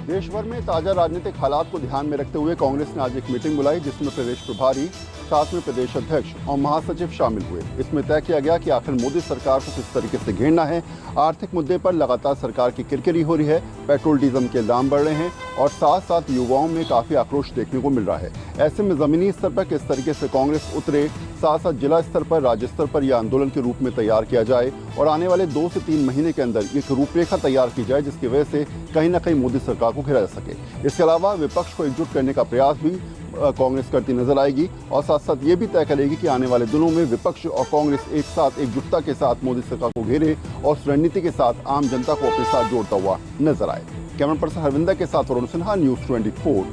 देश भर में ताजा राजनीतिक हालात को ध्यान में रखते हुए कांग्रेस ने आज एक मीटिंग बुलाई, जिसमें प्रदेश प्रभारी, साथ में प्रदेश अध्यक्ष और महासचिव शामिल हुए। इसमें तय किया गया कि आखिर मोदी सरकार को किस तरीके से घेरना है। आर्थिक मुद्दे पर लगातार सरकार की किरकिरी हो रही है, पेट्रोल डीजल के दाम बढ़ रहे हैं और साथ साथ युवाओं में काफी आक्रोश देखने को मिल रहा है। ऐसे में जमीनी स्तर पर किस तरीके से कांग्रेस उतरे, साथ साथ जिला स्तर पर, राज्य स्तर पर यह आंदोलन के रूप में तैयार किया जाए और आने वाले 2 से 3 महीने के अंदर एक रूपरेखा तैयार की जाए, जिसकी वजह से कहीं ना कहीं मोदी सरकार को घेरा जा सके। इसके अलावा विपक्ष को एकजुट करने का प्रयास भी कांग्रेस करती नजर आएगी और साथ साथ ये भी तय करेगी कि आने वाले दिनों में विपक्ष और कांग्रेस एक साथ एकजुटता के साथ मोदी सरकार को घेरे और उस रणनीति के साथ आम जनता को अपने साथ जोड़ता हुआ नजर आए। कैमरा पर्सन हरविंदर के साथ वरुण सिन्हा, न्यूज़ 24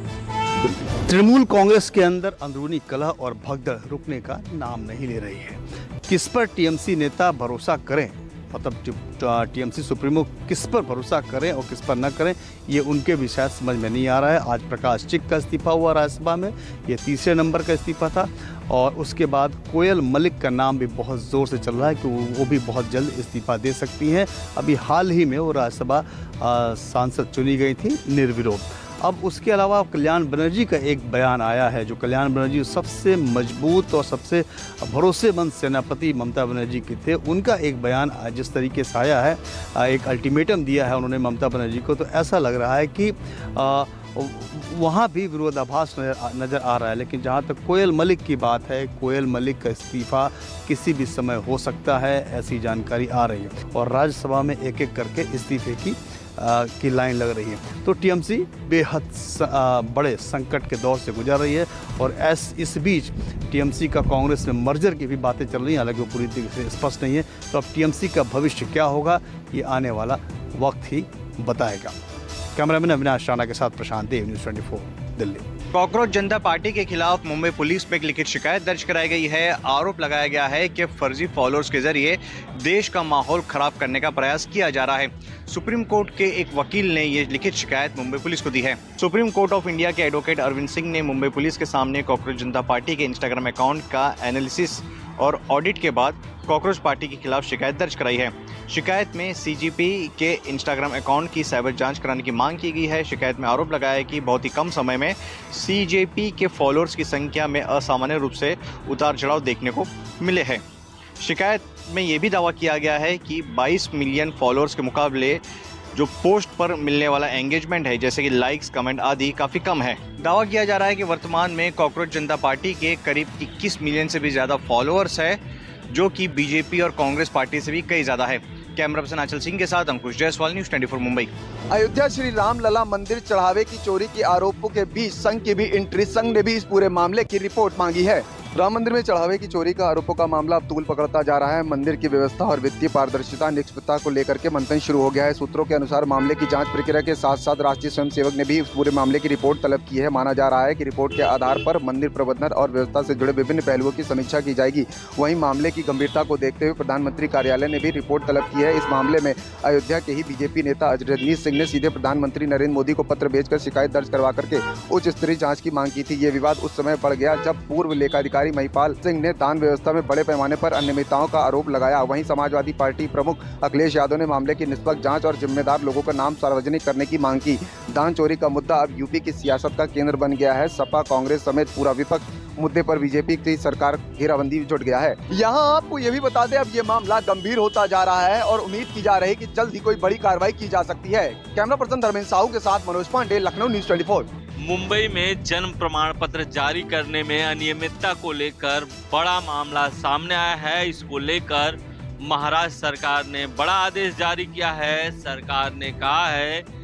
दिल्ली। तृणमूल कांग्रेस के अंदर अंदरूनी कलह और भगदड़ रुकने का नाम नहीं ले रही है। किस पर टीएमसी नेता भरोसा करें, मतलब टीएमसी सुप्रीमो किस पर भरोसा करें और किस पर न करें, ये उनके भी शायद समझ में नहीं आ रहा है। आज प्रकाश चिक का इस्तीफा हुआ राज्यसभा में, ये तीसरे नंबर का इस्तीफा था और उसके बाद कोयल मलिक का नाम भी बहुत ज़ोर से चल रहा है कि वो भी बहुत जल्द इस्तीफा दे सकती हैं। अभी हाल ही में वो राज्यसभा सांसद चुनी गई थी निर्विरोध। अब उसके अलावा कल्याण बनर्जी का एक बयान आया है, जो कल्याण बनर्जी सबसे मजबूत और सबसे भरोसेमंद सेनापति ममता बनर्जी के थे, उनका एक बयान जिस तरीके से आया है, एक अल्टीमेटम दिया है उन्होंने ममता बनर्जी को, तो ऐसा लग रहा है कि वहाँ भी विरोधाभास नज़र आ रहा है। लेकिन जहाँ तक कोयल मलिक की बात है, कोयल मलिक का इस्तीफा किसी भी समय हो सकता है, ऐसी जानकारी आ रही है और राज्यसभा में एक एक करके इस्तीफे की लाइन लग रही है। तो टीएमसी बेहद बड़े संकट के दौर से गुजर रही है और इस बीच टीएमसी का कांग्रेस में मर्जर की भी बातें चल रही हैं, हालांकि वो पूरी तरीके से स्पष्ट नहीं है। तो अब टीएमसी का भविष्य क्या होगा, ये आने वाला वक्त ही बताएगा। कैमरामैन अविनाश राणा के साथ प्रशांत देव, न्यूज़ 24 दिल्ली। कॉकरोच जनता पार्टी के खिलाफ मुंबई पुलिस में एक लिखित शिकायत दर्ज कराई गई है। आरोप लगाया गया है कि फर्जी फॉलोअर्स के जरिए देश का माहौल खराब करने का प्रयास किया जा रहा है। सुप्रीम कोर्ट के एक वकील ने ये लिखित शिकायत मुंबई पुलिस को दी है। सुप्रीम कोर्ट ऑफ इंडिया के एडवोकेट अरविंद सिंह ने मुंबई पुलिस के सामने कॉकरोच जनता पार्टी के इंस्टाग्राम अकाउंट का एनालिसिस और ऑडिट के बाद कॉकरोच पार्टी के खिलाफ शिकायत दर्ज कराई है। शिकायत में सीजीपी के इंस्टाग्राम अकाउंट की साइबर जांच कराने की मांग की गई है। शिकायत में आरोप लगाया है कि बहुत ही कम समय में सीजेपी के फॉलोअर्स की संख्या में असामान्य रूप से उतार चढ़ाव देखने को मिले हैं। शिकायत में ये भी दावा किया गया है कि 22 मिलियन फॉलोअर्स के मुकाबले जो पोस्ट पर मिलने वाला एंगेजमेंट है, जैसे कि लाइक्स, कमेंट आदि, काफ़ी कम है। दावा किया जा रहा है कि वर्तमान में कॉकरोच जनता पार्टी के करीब 21 मिलियन से भी ज़्यादा फॉलोअर्स है, जो कि बीजेपी और कांग्रेस पार्टी से भी कई ज़्यादा है। कैमरा पर्सन आंचल सिंह के साथ अंकुश जायसवाल, न्यूज़ 24 मुंबई। अयोध्या श्री राम लला मंदिर चढ़ावे की चोरी के आरोपों के बीच संघ की भी एंट्री। संघ ने भी इस पूरे मामले की रिपोर्ट मांगी है। राम मंदिर में चढ़ावे की चोरी का आरोपों का मामला अब तूल पकड़ता जा रहा है। मंदिर की व्यवस्था और वित्तीय पारदर्शिता, निष्पक्षता को लेकर के मंथन शुरू हो गया है। सूत्रों के अनुसार मामले की जांच प्रक्रिया के साथ साथ राष्ट्रीय स्वयंसेवक ने भी इस पूरे मामले की रिपोर्ट तलब की है। माना जा रहा है कि रिपोर्ट के आधार पर मंदिर प्रबंधन और व्यवस्था से जुड़े विभिन्न पहलुओं की समीक्षा की जाएगी। वहीं मामले की गंभीरता को देखते हुए प्रधानमंत्री कार्यालय ने भी रिपोर्ट तलब की है। इस मामले में अयोध्या के ही बीजेपी नेता रजनीश सिंह ने सीधे प्रधानमंत्री नरेंद्र मोदी को पत्र भेजकर शिकायत दर्ज करवा करके उच्च स्तरीय जांच की मांग की थी। ये विवाद उस समय बढ़ गया जब पूर्व लेखाधिकारी महिपाल सिंह ने दान व्यवस्था में बड़े पैमाने पर अनियमितताओं का आरोप लगाया। वहीं समाजवादी पार्टी प्रमुख अखिलेश यादव ने मामले की निष्पक्ष जांच और जिम्मेदार लोगों का नाम सार्वजनिक करने की मांग की। दान चोरी का मुद्दा अब यूपी की सियासत का केंद्र बन गया है। सपा, कांग्रेस समेत पूरा विपक्ष मुद्दे पर बीजेपी की सरकार घेराबंदी जुट गया है। यहाँ आपको ये भी बता दें, अब ये मामला गंभीर होता जा रहा है और उम्मीद की जा रही है कि जल्द ही कोई बड़ी कार्रवाई की जा सकती है। कैमरा पर्सन धर्मेंद्र साहू के साथ मनोज पांडे, लखनऊ, न्यूज़ 24। मुंबई में जन्म प्रमाण पत्र जारी करने में अनियमितता को लेकर बड़ा मामला सामने आया है। इसको लेकर महाराष्ट्र सरकार ने बड़ा आदेश जारी किया है। सरकार ने कहा है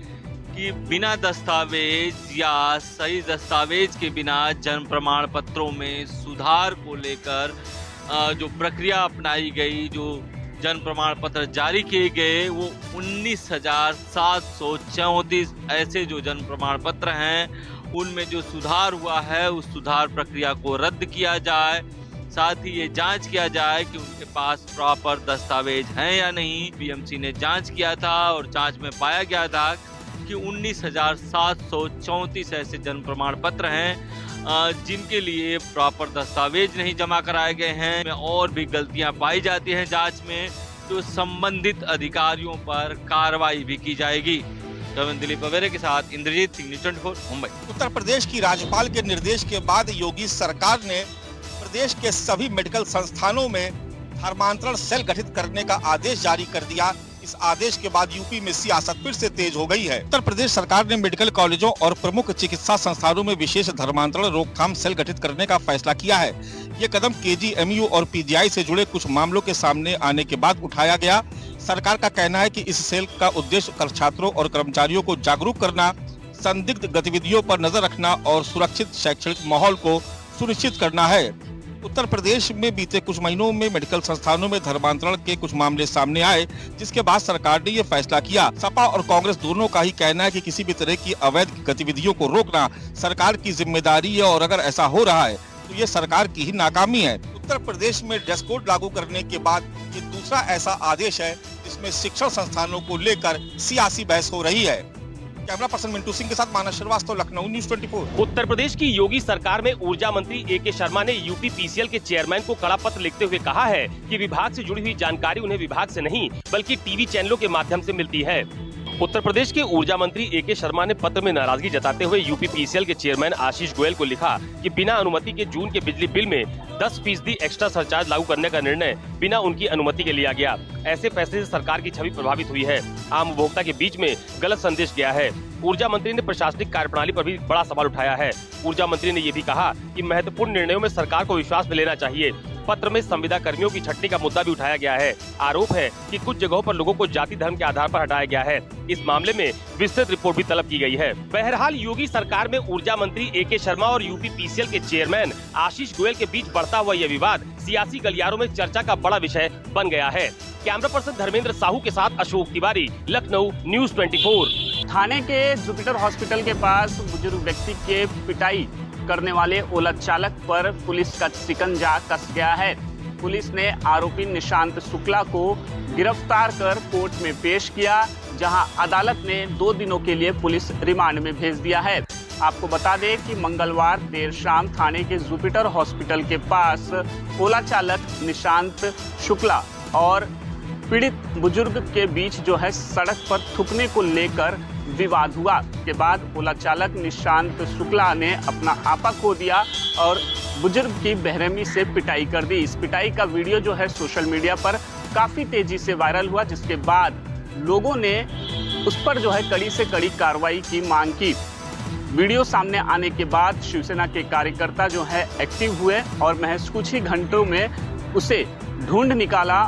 कि बिना दस्तावेज या सही दस्तावेज के बिना जन्म प्रमाण पत्रों में सुधार को लेकर जो प्रक्रिया अपनाई गई, जो जन्म प्रमाण पत्र जारी किए गए, वो 19,734 ऐसे जो जन्म प्रमाण पत्र हैं, उनमें जो सुधार हुआ है उस सुधार प्रक्रिया को रद्द किया जाए। साथ ही ये जांच किया जाए कि उनके पास प्रॉपर दस्तावेज हैं या नहीं। बीएमसी ने जांच किया था और जांच में पाया गया था कि 19,734 ऐसे जन्म प्रमाण पत्र हैं जिनके लिए प्रॉपर दस्तावेज नहीं जमा कराए गए हैं। और भी गलतियां पाई जाती हैं जांच में, तो संबंधित अधिकारियों पर कार्रवाई भी की जाएगी। कैमरामैन दिलीप अवेरे के साथ इंद्रजीत सिंह, न्यूज़ 24 मुंबई। उत्तर प्रदेश की राज्यपाल के निर्देश के बाद योगी सरकार ने प्रदेश के सभी मेडिकल संस्थानों में धर्मांतरण सेल गठित करने का आदेश जारी कर दिया। इस आदेश के बाद यूपी में सियासत फिर से तेज हो गई है। उत्तर प्रदेश सरकार ने मेडिकल कॉलेजों और प्रमुख चिकित्सा संस्थानों में विशेष धर्मांतरण रोकथाम सेल गठित करने का फैसला किया है। ये कदम केजीएमयू और पीजीआई से जुड़े कुछ मामलों के सामने आने के बाद उठाया गया। सरकार का कहना है कि इस सेल का उद्देश्य छात्रों और कर्मचारियों को जागरूक करना, संदिग्ध गतिविधियों पर नजर रखना और सुरक्षित शैक्षणिक माहौल को सुनिश्चित करना है। उत्तर प्रदेश में बीते कुछ महीनों में मेडिकल संस्थानों में धर्मांतरण के कुछ मामले सामने आए, जिसके बाद सरकार ने ये फैसला किया। सपा और कांग्रेस दोनों का ही कहना है कि किसी भी तरह की अवैध गतिविधियों को रोकना सरकार की जिम्मेदारी है और अगर ऐसा हो रहा है तो ये सरकार की ही नाकामी है। उत्तर प्रदेश में ड्रेस कोड लागू करने के बाद ये दूसरा ऐसा आदेश है जिसमें शिक्षण संस्थानों को लेकर सियासी बहस हो रही है। कैमरा पर्सन मिंटू सिंह के साथ मानस श्रीवास्तव, लखनऊ, न्यूज़ 24। उत्तर प्रदेश की योगी सरकार में ऊर्जा मंत्री ए.के. शर्मा ने यूपी पीसीएल के चेयरमैन को कड़ा पत्र लिखते हुए कहा है कि विभाग से जुड़ी हुई जानकारी उन्हें विभाग से नहीं बल्कि टीवी चैनलों के माध्यम से मिलती है। उत्तर प्रदेश के ऊर्जा मंत्री ए.के. शर्मा ने पत्र में नाराजगी जताते हुए यूपी पीसीएल के चेयरमैन आशीष गोयल को लिखा कि बिना अनुमति के जून के बिजली बिल में 10% एक्स्ट्रा सरचार्ज लागू करने का निर्णय बिना उनकी अनुमति के लिया गया। ऐसे फैसले से सरकार की छवि प्रभावित हुई है, आम उपभोक्ता के बीच में गलत संदेश गया है। ऊर्जा मंत्री ने प्रशासनिक कार्यप्रणाली पर भी बड़ा सवाल उठाया है। ऊर्जा मंत्री ने ये भी कहा कि महत्वपूर्ण निर्णयों में सरकार को विश्वास में लेना चाहिए। पत्र में संविदा कर्मियों की छटनी का मुद्दा भी उठाया गया है। आरोप है कि कुछ जगहों पर लोगों को जाति धर्म के आधार पर हटाया गया है। इस मामले में विस्तृत रिपोर्ट भी तलब की गई है। बहरहाल योगी सरकार में ऊर्जा मंत्री ए.के. शर्मा और यूपी पीसीएल के चेयरमैन आशीष गोयल के बीच बढ़ता हुआ यह विवाद सियासी गलियारों में चर्चा का बड़ा विषय बन गया है। कैमरा पर्सन धर्मेंद्र साहू के साथ अशोक तिवारी, लखनऊ, न्यूज़ 24। थाने के जुपिटर हॉस्पिटल के पास बुजुर्ग व्यक्ति के पिटाई करने वाले ओला चालक पर पुलिस का शिकंजा कस गया है। पुलिस ने आरोपी निशांत शुक्ला को गिरफ्तार कर कोर्ट में पेश किया, जहां अदालत ने 2 दिनों के लिए पुलिस रिमांड में भेज दिया है। आपको बता दें कि मंगलवार देर शाम थाने के जुपिटर हॉस्पिटल के पास ओला चालक निशांत शुक्ला और पीड़ित बुजुर्ग के बीच जो है सड़क पर थूकने को लेकर विवाद हुआ। के बाद ओला चालक निशांत शुक्ला ने अपना आपा खो दिया और बुजुर्ग की बेरहमी से पिटाई कर दी। इस पिटाई का वीडियो जो है सोशल मीडिया पर काफ़ी तेजी से वायरल हुआ, जिसके बाद लोगों ने उस पर जो है कड़ी से कड़ी कार्रवाई की मांग की। वीडियो सामने आने के बाद शिवसेना के कार्यकर्ता जो है एक्टिव हुए और महज कुछ ही घंटों में उसे ढूंढ निकाला,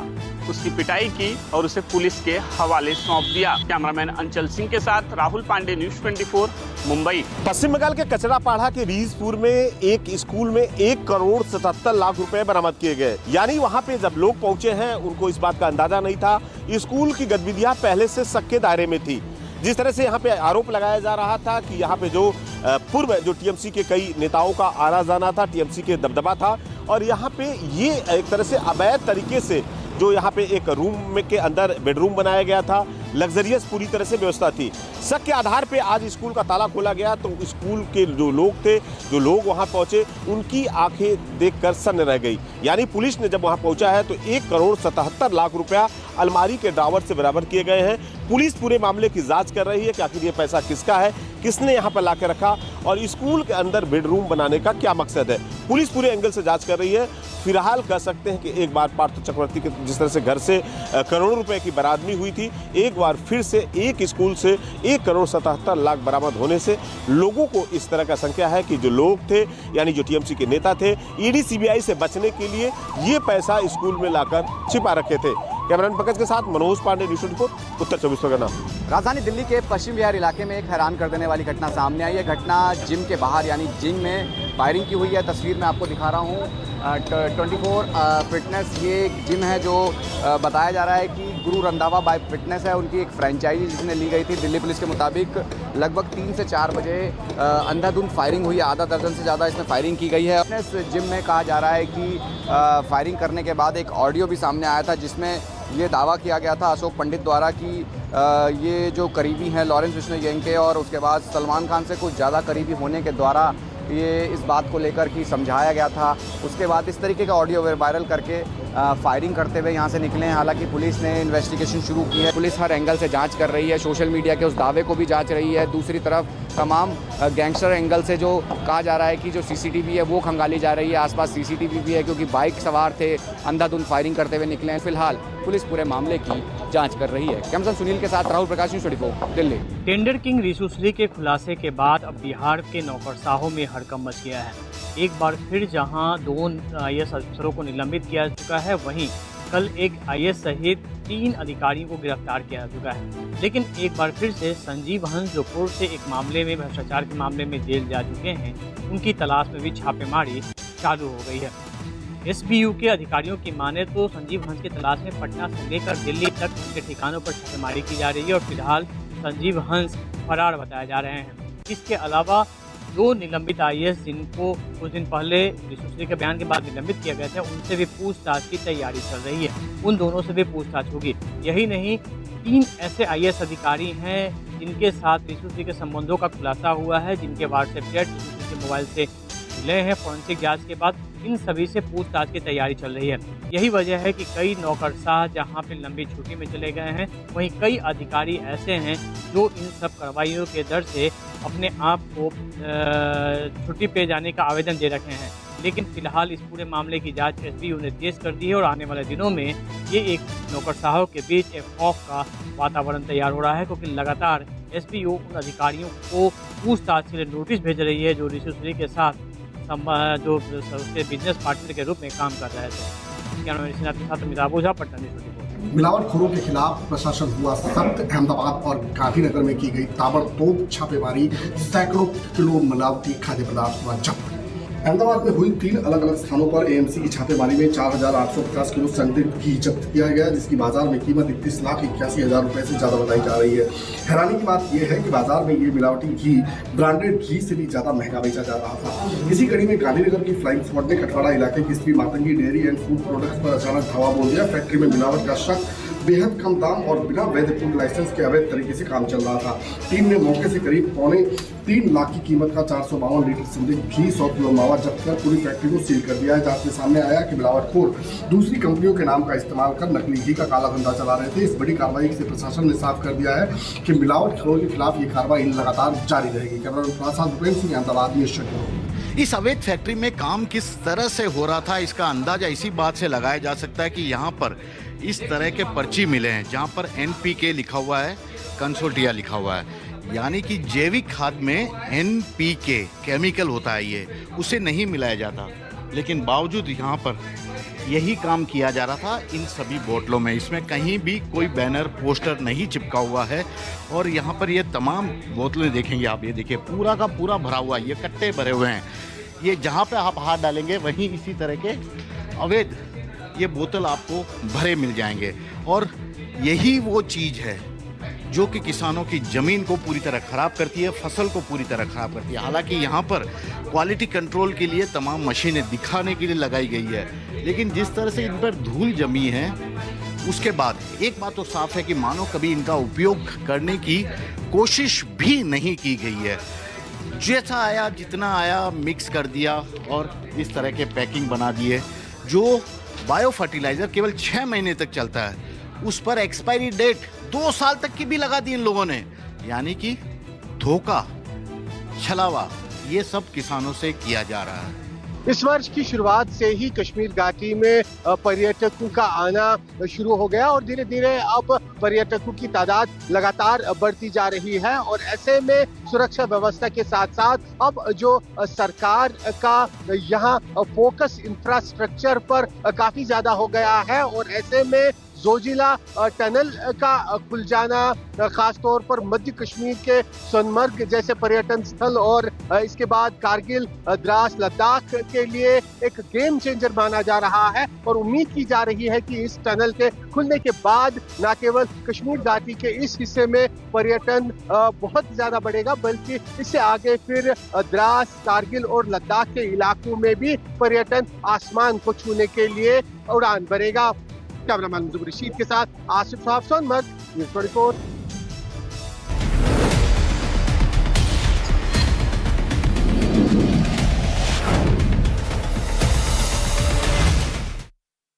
उसकी पिटाई की और उसे पुलिस के हवाले सौंप दिया। कैमरामैन अंचल सिंह के साथ राहुल पांडे, न्यूज़ 24, मुंबई। पश्चिम बंगाल के कचरापाड़ा के रीजपुर में एक स्कूल में 1 करोड़ 77 लाख रुपए बरामद किए गए। यानी वहां पे जब लोग पहुंचे हैं उनको इस बात का अंदाजा नहीं था। स्कूल की गतिविधियां पहले से शक के दायरे में थी। जिस तरह से यहाँ पे आरोप लगाया जा रहा था कि यहाँ पे जो पूर्व जो टीएमसी के कई नेताओं का आना जाना था, टीएमसी के दबदबा था और यहाँ पे ये एक तरह से अवैध तरीके से जो यहाँ पे एक रूम में के अंदर बेडरूम बनाया गया था, लग्जरियस पूरी तरह से व्यवस्था थी। शक के आधार पे आज स्कूल का ताला खोला गया तो स्कूल के जो लोग थे, जो लोग वहाँ पहुँचे, उनकी आंखें देखकर सन्न रह गई। यानी पुलिस ने जब वहाँ पहुँचा है तो 1 करोड़ 77 लाख रुपया अलमारी के ड्रावर से बरामद किए गए हैं। पुलिस पूरे मामले की जांच कर रही है कि आखिर ये पैसा किसका है, किसने यहाँ पर ला के रखा और स्कूल के अंदर बेडरूम बनाने का क्या मकसद है। पुलिस पूरे एंगल से जांच कर रही है। फिलहाल कह सकते हैं कि एक बार पार्थ चक्रवर्ती के जिस तरह से घर से करोड़ों रुपए की बरामदगी हुई थी, एक बार फिर से एक स्कूल से 1 करोड़ 77 लाख बरामद होने से लोगों को इस तरह का संख्या है कि जो लोग थे यानी जो टीएमसी के नेता थे, ईडी सीबीआई से बचने के लिए ये पैसा स्कूल में लाकर छिपा रखे थे। कैमरामैन पंकज के साथ मनोज पांडे, न्यूज़ 24, उत्तर 24 परगना। राजधानी दिल्ली के पश्चिम विहार इलाके में एक हैरान कर देने वाली घटना सामने आई है। घटना जिम के बाहर यानी जिम में फायरिंग की हुई है। तस्वीर में आपको दिखा रहा हूँ 24 फिटनेस, ये जिम है जो बताया जा रहा है कि गुरु रंधावा बाय फिटनेस है, उनकी एक फ्रेंचाइजी जिसमें ली गई थी। दिल्ली पुलिस के मुताबिक लगभग 3 से 4 बजे अंधाधुंध फायरिंग हुई है। आधा दर्जन से ज़्यादा इसमें फायरिंग की गई है। फिटनेस जिम में कहा जा रहा है कि फायरिंग करने के बाद एक ऑडियो भी सामने आया था जिसमें ये दावा किया गया था अशोक पंडित द्वारा कि ये जो करीबी हैं लॉरेंस बिश्नोई के और उसके बाद सलमान खान से कुछ ज़्यादा करीबी होने के द्वारा ये इस बात को लेकर कि समझाया गया था। उसके बाद इस तरीके का ऑडियो वायरल करके फायरिंग करते हुए यहाँ से निकले हैं। हालांकि पुलिस ने इन्वेस्टिगेशन शुरू की है, पुलिस हर एंगल से जांच कर रही है, सोशल मीडिया के उस दावे को भी जांच रही है। दूसरी तरफ तमाम गैंगस्टर एंगल से जो कहा जा रहा है कि जो सीसीटीवी है वो खंगाली जा रही है। आसपास सीसीटीवी भी है क्योंकि बाइक सवार थे, अंधाधुंध फायरिंग करते हुए निकले हैं। फिलहाल पुलिस पूरे मामले की जांच कर रही है। कैमरा सुनील के साथ Rahul Prakash, news 24 Delhi. Tender king Rishu के खुलासे के बाद अब बिहार के नौकरशाहों में हड़कंप मच गया है। एक बार फिर जहां 2 IAS अफसरों को निलंबित किया जा चुका है, वहीं कल एक IAS सहित 3 अधिकारियों को गिरफ्तार किया जा चुका है। लेकिन एक बार फिर से संजीव हंस, जो पूर्व से एक मामले में भ्रष्टाचार के मामले में जेल जा चुके हैं, उनकी तलाश में भी छापेमारी चालू हो गई है। SBU के अधिकारियों की माने तो संजीव हंस की तलाश में पटना से लेकर दिल्ली तक उनके ठिकानों पर छापेमारी की जा रही है और फिलहाल संजीव हंस फरार बताए जा रहे हैं। इसके अलावा 2 निलंबित IAS जिनको कुछ दिन पहले रिशु के बयान के बाद निलंबित किया गया था, उनसे भी पूछताछ की तैयारी चल रही है। उन दोनों से भी पूछताछ होगी। यही नहीं, 3 ऐसे IAS अधिकारी हैं जिनके साथ रिशु के संबंधों का खुलासा हुआ है, जिनके व्हाट्सएप चैट रिशु के मोबाइल से मिले हैं। फोरेंसिक जांच के बाद इन सभी से पूछताछ की तैयारी चल रही है। यही वजह है कि कई नौकरशाह जहां पे लंबी छुट्टी में चले गए हैं, वहीं कई अधिकारी ऐसे हैं जो इन सब कार्रवाइयों के डर से अपने आप को छुट्टी पे जाने का आवेदन दे रखे हैं। लेकिन फिलहाल इस पूरे मामले की जांच SBU ने तेज कर दी है और आने वाले दिनों में ये एक नौकरशाहों के बीच एक खौफ का वातावरण तैयार हो रहा है, क्योंकि लगातार SBU उन अधिकारियों को पूछताछ के लिए नोटिस भेज रही है जो रिशु के साथ जो उसके बिजनेस पार्टनर के रूप में काम कर रहे थे। कैमरामैन के साथ अमिताभ ओझा, पटना न्यूज़। मिलावटखोरों के खिलाफ प्रशासन हुआ सख्त। अहमदाबाद और गांधीनगर में की गई ताबड़तोड़ छापेमारी, सैकड़ों किलो मिलावटी खाद्य पदार्थ हुआ जब्त। अहमदाबाद में हुई 3 अलग अलग स्थानों पर AMC की छापेमारी में 4,850 किलो संदिग्ध घी जब्त किया गया, जिसकी बाजार में कीमत 31,81,000 रुपए से ज्यादा बताई जा रही है। हैरानी की बात यह है कि बाजार में ये मिलावटी घी ब्रांडेड घी से भी ज्यादा महंगा बेचा जा रहा था। इसी कड़ी में गांधीनगर की फ्लाइंग स्क्वाड ने कटवाड़ा इलाके की Shri Matangi dairy and food products पर अचानक धावा बोल दिया। फैक्ट्री में मिलावट का शक, बेहद कम दाम और बिना वैध फूड लाइसेंस के अवैध तरीके से काम चल रहा था। टीम ने मौके से करीब 3.25 लाख की कीमत का 452 लीटर संदिग्ध घी, 100 किलो मावा जब्त कर पूरी फैक्ट्री को सील कर दिया है। जांच में सामने आया कि मिलावटखोर दूसरी कंपनियों के नाम का इस्तेमाल कर नकली घी का काला धंधा चला रहे थे। इस बड़ी कार्रवाई से प्रशासन ने साफ कर दिया है कि मिलावटखोरों के खिलाफ ये कार्रवाई लगातार जारी रहेगी। Cameraman Bhupendra Singh, Ahmedabad, news 24। इस अवैध फैक्ट्री में काम किस तरह से हो रहा था, इसका अंदाजा इसी बात से लगाया जा सकता है कि यहाँ पर इस तरह के पर्ची मिले हैं जहाँ पर NPK लिखा हुआ है, कंसोर्टिया लिखा हुआ है, यानी कि जैविक खाद में NPK केमिकल होता है, ये उसे नहीं मिलाया जाता। लेकिन बावजूद यहाँ पर यही काम किया जा रहा था इन सभी बोतलों में। इसमें कहीं भी कोई बैनर पोस्टर नहीं चिपका हुआ है और यहाँ पर ये तमाम बोतलें देखेंगे आप, ये देखिए पूरा का पूरा भरा हुआ है, ये कट्टे भरे हुए हैं। ये जहाँ पे आप हाथ डालेंगे वहीं इसी तरह के अवैध ये बोतल आपको भरे मिल जाएंगे। और यही वो चीज़ है जो कि किसानों की ज़मीन को पूरी तरह ख़राब करती है, फसल को पूरी तरह ख़राब करती है। हालांकि यहाँ पर क्वालिटी कंट्रोल के लिए तमाम मशीनें दिखाने के लिए लगाई गई है, लेकिन जिस तरह से इन पर धूल जमी है उसके बाद एक बात तो साफ है कि मानो कभी इनका उपयोग करने की कोशिश भी नहीं की गई है। जैसा आया जितना आया मिक्स कर दिया और इस तरह के पैकिंग बना दिए। जो बायो फर्टिलाइज़र केवल 6 महीने तक चलता है, उस पर एक्सपायरी डेट 2 साल तक की भी लगा दी इन लोगों ने। यानी कि धोखा, छलावा, ये सब किसानों से किया जा रहा है। इस वर्ष की शुरुआत से ही कश्मीर घाटी में पर्यटकों का आना शुरू हो गया और धीरे धीरे अब पर्यटकों की तादाद लगातार बढ़ती जा रही है। और ऐसे में सुरक्षा व्यवस्था के साथ साथ अब जो सरकार का यहाँ फोकस इंफ्रास्ट्रक्चर पर काफी ज्यादा हो गया है और ऐसे में जोजिला टनल का खुल जाना, खासतौर पर मध्य कश्मीर के सोनमर्ग जैसे पर्यटन स्थल और इसके बाद कारगिल, द्रास, लद्दाख के लिए एक गेम चेंजर माना जा रहा है। और उम्मीद की जा रही है कि इस टनल के खुलने के बाद न केवल कश्मीर घाटी के इस हिस्से में पर्यटन बहुत ज्यादा बढ़ेगा, बल्कि इससे आगे फिर द्रास, कारगिल और लद्दाख के इलाकों में भी पर्यटन आसमान को छूने के लिए उड़ान भरेगा। कैमरामैन रशीद के साथ आसिफ साहब, सोनमर्ग, न्यूज़ 24।